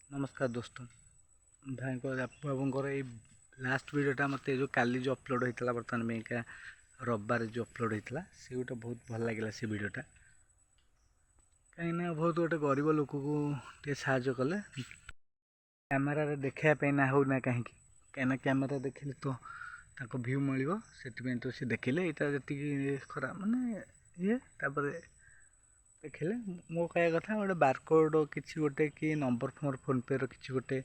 नमस्कार दोस्तों भाई को बाबूर ये लास्ट वीडियोटा मत जो काली जो अपलोड होता बर्तमान में क्या रविवार जो अपलोड होता से गोटे बहुत भल लगे से वीडियोटा कहीं बहुत गोटे गरीब लोक को साहय कले कैमेरा देखा ना हो ना कहीं कैमेरा देखिले तो भ्यू मिल से तो सी देखिले यहाँ जी खराब मानने ये देखिले मो कह कथा गोटे बारकोड किसी गोटे कि नंबर मोर फोन पे किसी गोटे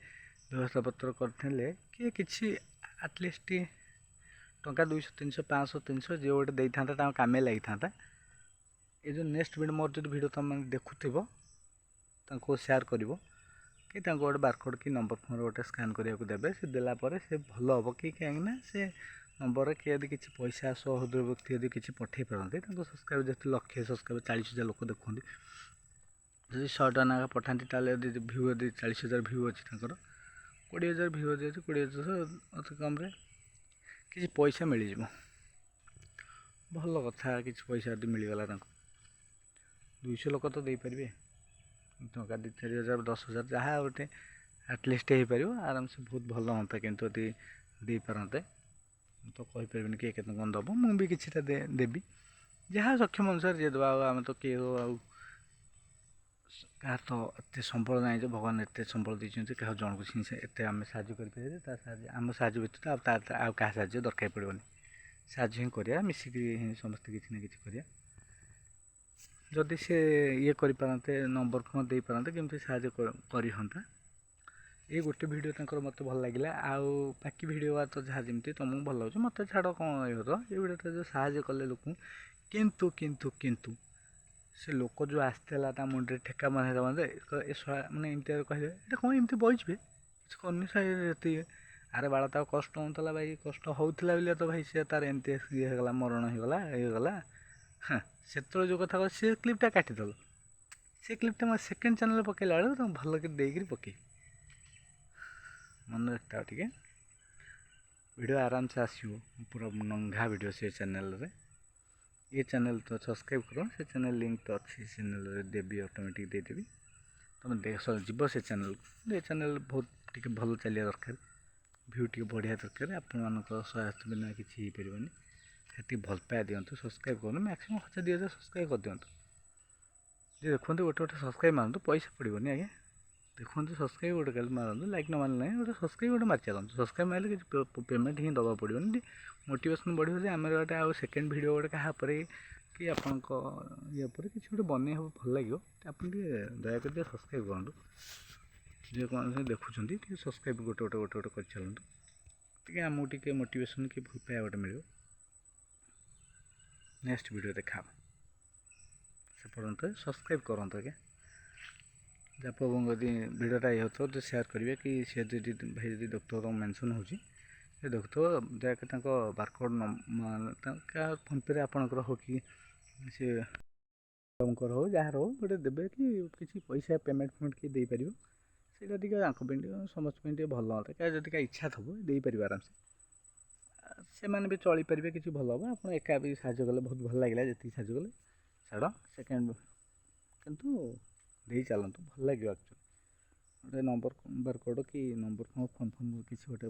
व्यवस्था पत्र करते कि आटलिस्ट टंका 200 300 500 300 जो गोटे दे था कामे लगी था ये जो नेक्स्ट वीडियो मोर जो वीडियो तुम देखुव सेयार कर कि गोटे बारकोड कि नंबर फोन गोटे स्कान करने देवे से देलापर से भल हम कि कहीं से नंबर किए यदि किसी पैसा सहृदय व्यक्ति यदि किसी पठे पारती सब्सक्राइब जो लक्षे सब्सक्राइब 40,000 लोक देखते जब 100 टका ना पठाती यदि भ्यू यदि 40,000 भ्यू अच्छी 20,000 भ्यू अच्छे 20,000 अति कम किसी पैसा मिल जाए भल कथा कि पैसा यदि मिलगला 200 लोक तो दे पारे टका 2-4,000 10,000 जहाँ गोटे आटलिस्ट हो पार आराम से बहुत भल हाँ कितु यदि दे पारते तो कहीपर किए केत कौन दब मुझे किसी देवी जहाँ सक्षम अनुसार जी दबा आम तो किए कह तो एत संबल ना जो भगवान एत संबल देखते क्या जन को एत आम साहय कर आम साहय व्यतीत क्या साहय दरकार पड़ोनी साहय ही करा मिसिक समस्ते किसी ना कि करा जदि से ये करते नंबर फोन दे पारते केमती साहय करता ये गोटे वीडियो तक मत भल लगे आउ बाकी वीडियो तो जहाँ जमी तुमको भल लगे मत छाड़ कौन ये वीडियो जो साहय कले लोक किंतु किंतु किंतु से लोक जो आसला मुंडे ठेका मारे मानने एमती कहले ये कौन एमती बचे किसी करनी साहय अरे बाड़ा तो कष्ट होता भाई कष्ट होता तो भाई सी तार एमती ये मरण होगला ये हाँ से जो कथा से क्लिपटा काटिदेल से क्लिपटा मैं सेकेंड चैनल पकड़ा बेलू तुम भल कर देकर पकई मन रखता टे वीडियो आराम से आसो पूरा नंगा वीडियो से चैनल रे ये चैनल तो सब्सक्राइब करो से चैनल लिंक तो अच्छी चैनल रे देवी ऑटोमेटिक देदेवी तुम देख जीव से चैनल ये चैनल बहुत टी भल चलिया दरकार भ्यू टी बढ़िया दरकार आपण सहायता बिना किसी हो पारे से भल पाया दिंतु सब्सक्राइब करूँ मैक्सिमम 1,000-2,000 सब्सक्राइब कर दिंतु जी देखते गोटे गोटे सब्सक्राइब मारतु पैसा पड़ोनी आज्ञा देखो सब्सक्राइब गोटे कल मारतु लाइक न मारे ना गोटे सब्सक्राइब गोटे मारी चलते सब्सक्राइब मारे कि पेमेंट ही दवा पड़ोनी मोटिवेशन बढ़ो जे आम गोटे आउ सेकेंड वीडियो गोटे क्या कि आपण ये किसी गोटे बन हम भल लगे आप दयाकर सब्सक्राइब करूँ जो कौन देखुं सब्सक्राइब गोटे गोटे गोटे गोटे कर चलतु टे आमको टे मोटिवेशन कि भल पाया गोटे मिल नेक्स्ट वीडियो देखा से पर्यंत सब्सक्राइब करूँ आज्ञा जब यदि वीडियोटा ये होता तो सेयार करेंगे कि सी भाई यदि देखते तुम मेनसन हो देखते दयाकर बारकोड क्या फोन पे आपणकर हो कि सी हो जार हो गोटे देवे कि किसी पैसा पेमेंट फेमेंट किए दे पार से समस्त भल हाँ क्या जब इच्छा थो दे पार आराम से मैंने भी चली पारे किसी भल हम आप एका भी साहय कले बहुत भल लगे जी साहय कले छाड़ सेकेंड किंतु दे चलतु भल लगे एक्चुअली गोटे नंबर बारकोड कि नंबर फोन फोन किसी गोटे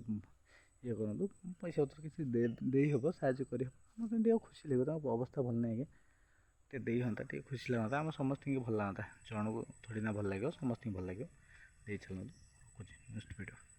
ये करूँ पैसा पत्र किसी दे हम साहय कर खुशी लगे अवस्था भल नहीं टे दे हाँ टे खुशी लगता आम समस्त भल लगता जन को थोड़ी ना भल लगे समस्त भल लगे दे चलते नेक्स्ट वीडियो।